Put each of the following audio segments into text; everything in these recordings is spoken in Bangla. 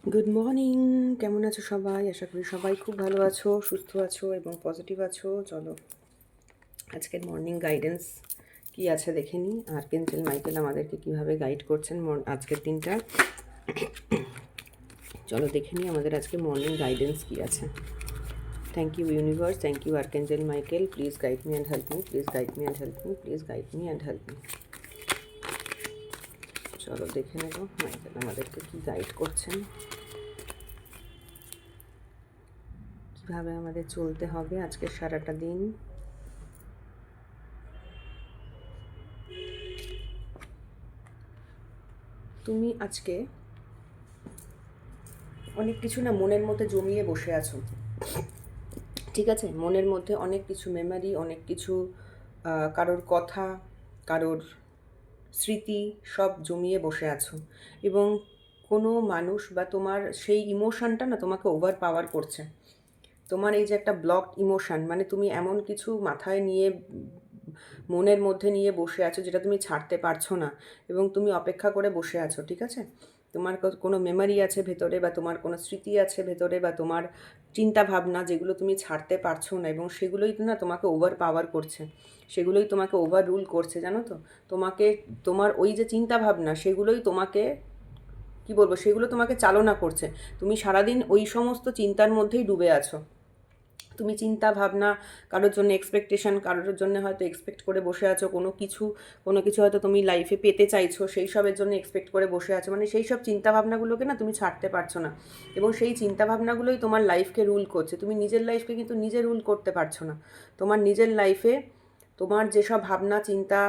Good morning. কেমন আছো সবাই? আশা করি সবাই খুব ভালো আছো, সুস্থ আছো এবং পজিটিভ আছো। চলো আজকের মর্নিং গাইডেন্স কি আছে দেখে নিই। আর্কেঞ্জেল মাইকেল আমাদেরকে কিভাবে গাইড করছেন আজকের দিনটা। চলো দেখে নিই আমাদের আজকে মর্নিং গাইডেন্স কি আছে। Thank you universe, thank you archangel Michael, please guide me and help me, please guide me and help me, please guide me and help me. চলো দেখে নেব মাইকেল আমাদেরকে কি গাইড করছেন, কীভাবে আমাদের চলতে হবে আজকে সারাটা দিন। তুমি আজকে অনেক কিছু না মনের মধ্যে জমিয়ে বসে আছো, ঠিক আছে? মনের মধ্যে অনেক কিছু মেমারি, অনেক কিছু কারোর কথা, কারোর স্মৃতি সব জমিয়ে বসে আছো এবং কোনো মানুষ বা তোমার সেই ইমোশনটা না তোমাকে ওভার পাওয়ার করছে। তোমার এই যে একটা ব্লকড ইমোশন, মানে তুমি এমন কিছু মাথায় নিয়ে মনের মধ্যে নিয়ে বসে আছো যেটা তুমি ছাড়তে পারছো না এবং তুমি অপেক্ষা করে বসে আছো, ঠিক আছে? তোমার কোনো মেমারি আছে ভেতরে, বা তোমার কোনো স্মৃতি আছে ভেতরে, বা তোমার চিন্তা ভাবনা যেগুলো তুমি ছাড়তে পারছো না এবং সেগুলোই না তোমাকে ওভার পাওয়ার করছে, সেগুলোই তোমাকে ওভার রুল করছে, জানো তো? তোমাকে, তোমার ওই যে চিন্তা ভাবনা সেগুলোই তোমাকে, কি বলবো, সেগুলো তোমাকে চালনা করছে। তুমি সারাদিন ওই সমস্ত চিন্তার মধ্যেই ডুবে আছো। তুমি চিন্তা ভাবনা, কারোর জন্য এক্সপেকটেশন, কারোর জন্য হয়তো এক্সপেক্ট করে বসে আছো কোনো কিছু হয়তো তুমি লাইফে পেতে চাইছো, সেই সবের জন্য এক্সপেক্ট করে বসে আছো। মানে সেই সব চিন্তাভাবনাগুলোকে না তুমি ছাড়তে পারছো না এবং সেই চিন্তাভাবনাগুলোই তোমার লাইফকে রুল করছে। তুমি নিজের লাইফকে কিন্তু নিজে রুল করতে পারছো না। তোমার নিজের লাইফে তোমার যেসব ভাবনা চিন্তা,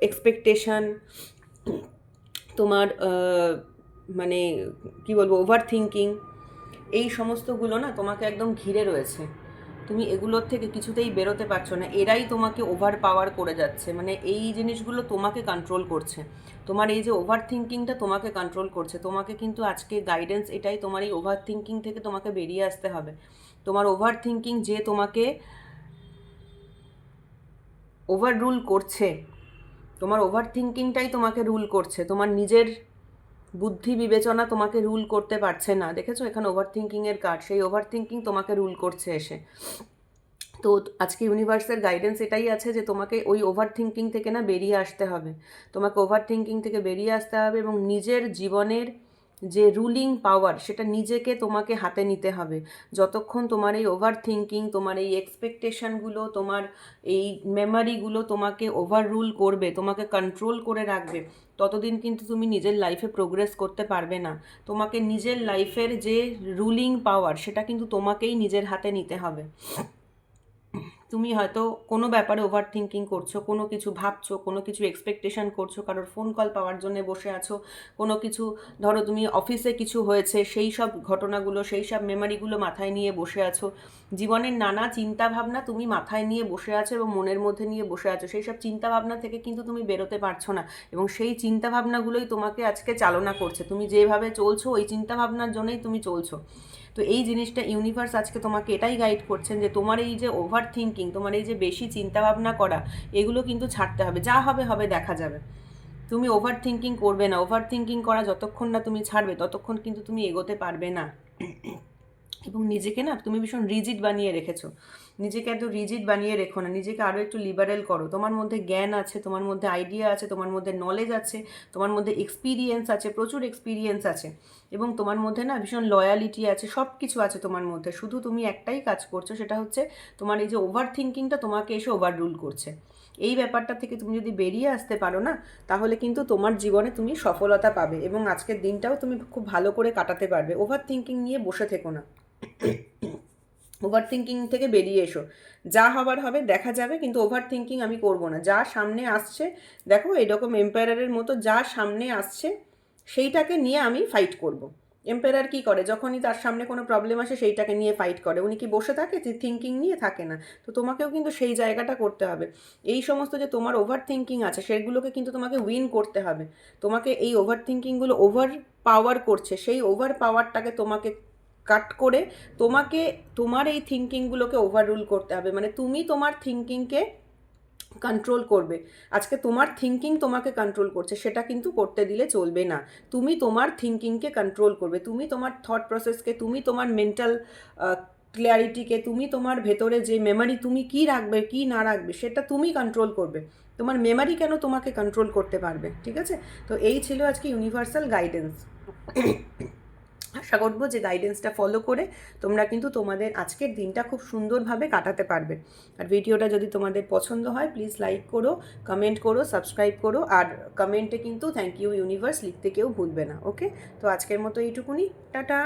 এক্সপেকটেশন, তোমার মানে কি বলবো, ওভার থিঙ্কিং, এই সমস্তগুলো না তোমাকে একদম ঘিরে রয়েছে। তুমি এগুলোর থেকে কিছুতেই বেরোতে পারছো না, এরাই তোমাকে ওভার পাওয়ার করে যাচ্ছে। মানে এই জিনিসগুলো তোমাকে কন্ট্রোল করছে, তোমার এই যে ওভার থিঙ্কিংটা তোমাকে কন্ট্রোল করছে। তোমাকে কিন্তু আজকে গাইডেন্স এটাই, তোমার এই ওভার থিঙ্কিং থেকে তোমাকে বেরিয়ে আসতে হবে। তোমার ওভার থিঙ্কিং যে তোমাকে ওভার রুল করছে, তোমার ওভার থিঙ্কিংটাই তোমাকে রুল করছে। তোমার নিজের বুদ্ধি বিবেচনা তোমাকে রুল করতে পারছে না। দেখেছো এখানে ওভার থিঙ্কিংয়ের কার্ড, সেই ওভার থিঙ্কিং তোমাকে রুল করছে এসে। তো আজকে ইউনিভার্সের গাইডেন্স এটাই আছে যে তোমাকে ওই ওভার থিঙ্কিং থেকে না বেরিয়ে আসতে হবে। তোমাকে ওভার থিঙ্কিং থেকে বেরিয়ে আসতে হবে এবং নিজের জীবনের যে রুলিং পাওয়ার সেটা নিজেকে তোমাকে হাতে নিতে হবে। যতক্ষণ তোমার এই ওভার থিঙ্কিং, তোমার এই এক্সপেকটেশনগুলো, তোমার এই মেমারিগুলো তোমাকে ওভার রুল করবে, তোমাকে কন্ট্রোল করে রাখবে, ততদিন কিন্তু তুমি নিজের লাইফে প্রোগ্রেস করতে পারবে না। তোমাকে নিজের লাইফের যে রুলিং পাওয়ার সেটা কিন্তু তোমাকেই নিজের হাতে নিতে হবে। তুমি হয়তো কোনো ব্যাপারে ওভার থিঙ্কিং করছো, কোনো কিছু ভাবছো, কোনো কিছু এক্সপেকটেশন করছো, কারোর ফোন কল পাওয়ার জন্য বসে আছো, কোনো কিছু, ধরো তুমি অফিসে কিছু হয়েছে সেই সব ঘটনাগুলো, সেই সব মেমারিগুলো মাথায় নিয়ে বসে আছো। জীবনের নানা চিন্তা ভাবনা তুমি মাথায় নিয়ে বসে আছো এবং মনের মধ্যে নিয়ে বসে আছো। সেই সব চিন্তা ভাবনা থেকে কিন্তু তুমি বেরোতে পারছো না এবং সেই চিন্তা ভাবনাগুলোই তোমাকে আজকে চালনা করছে। তুমি যেভাবে চলছো ওই চিন্তা ভাবনার জন্যই তুমি চলছো। তো এই জিনিসটা ইউনিভার্স আজকে তোমাকে এটাই গাইড করছেন যে তোমার এই যে ওভার থিঙ্কিং, তোমার এই যে বেশি চিন্তাভাবনা করা, এগুলো কিন্তু ছাড়তে হবে। যা হবে হবে, দেখা যাবে। তুমি ওভার থিঙ্কিং করবে না। ওভার থিঙ্কিং করা যতক্ষণ না তুমি ছাড়বে ততক্ষণ কিন্তু তুমি এগোতে পারবে না। এবং নিজেকে না তুমি ভীষণ রিজিড বানিয়ে রেখেছো। নিজেকে এত রিজিড বানিয়ে রেখো না, নিজেকে আরও একটু লিবারেল করো। তোমার মধ্যে জ্ঞান আছে, তোমার মধ্যে আইডিয়া আছে, তোমার মধ্যে নলেজ আছে, তোমার মধ্যে এক্সপিরিয়েন্স আছে, প্রচুর এক্সপিরিয়েন্স আছে এবং তোমার মধ্যে না ভীষণ লয়ালিটি আছে, সব কিছু আছে তোমার মধ্যে। শুধু তুমি একটাই কাজ করছো, সেটা হচ্ছে তোমার এই যে ওভার থিঙ্কিংটা তোমাকে এসে ওভার রুল করছে। এই ব্যাপারটা থেকে তুমি যদি বেরিয়ে আসতে পারো না, তাহলে কিন্তু তোমার জীবনে তুমি সফলতা পাবে এবং আজকের দিনটাও তুমি খুব ভালো করে কাটাতে পারবে। ওভার থিঙ্কিং নিয়ে বসে থেকো না, ওভার থিঙ্কিং থেকে বেরিয়ে এসো। যা হবার হবে, দেখা যাবে, কিন্তু ওভার থিঙ্কিং আমি করব না। যা সামনে আসছে, দেখো এরকম এম্পায়ারের মতো যা সামনে আসছে সেইটাকে নিয়ে আমি ফাইট করব। এম্পায়ার কী করে, যখনই তার সামনে কোনো প্রবলেম আসে সেইটাকে নিয়ে ফাইট করে। উনি কি বসে থাকে যে থিঙ্কিং নিয়ে? থাকে না। তো তোমাকেও কিন্তু সেই জায়গাটা করতে হবে। এই সমস্ত যে তোমার ওভার থিঙ্কিং আছে সেগুলোকে কিন্তু তোমাকে উইন করতে হবে। তোমাকে এই ওভার থিঙ্কিংগুলো ওভার পাওয়ার করছে, সেই ওভার পাওয়ারটাকে তোমাকে কাট করে তোমাকে তোমার এই থিঙ্কিংগুলোকে ওভাররুল করতে হবে। মানে তুমি তোমার থিঙ্কিংকে কন্ট্রোল করবে। আজকে তোমার থিঙ্কিং তোমাকে কন্ট্রোল করছে, সেটা কিন্তু করতে দিলে চলবে না। তুমি তোমার থিঙ্কিংকে কন্ট্রোল করবে, তুমি তোমার থট প্রসেসকে, তুমি তোমার মেন্টাল ক্লিয়ারিটিকে, তুমি তোমার ভেতরে যে মেমরি, তুমি কি রাখবে কি না রাখবে সেটা তুমি কন্ট্রোল করবে। তোমার মেমরি কেন তোমাকে কন্ট্রোল করতে পারবে? ঠিক আছে? তো এই ছিল আজকে ইউনিভার্সাল গাইডেন্স। আশা করবো যে গাইডেন্সটা ফলো করে তোমরা কিন্তু তোমাদের আজকের দিনটা খুব সুন্দরভাবে কাটাতে পারবে। আর ভিডিওটা যদি তোমাদের পছন্দ হয় প্লিজ লাইক করো, কমেন্ট করো, সাবস্ক্রাইব করো, আর কমেন্টে কিন্তু থ্যাংক ইউ ইউনিভার্স লিখতে কেউ ভুলবে না। ওকে, তো আজকের মতো এইটুকুনি, টাটা।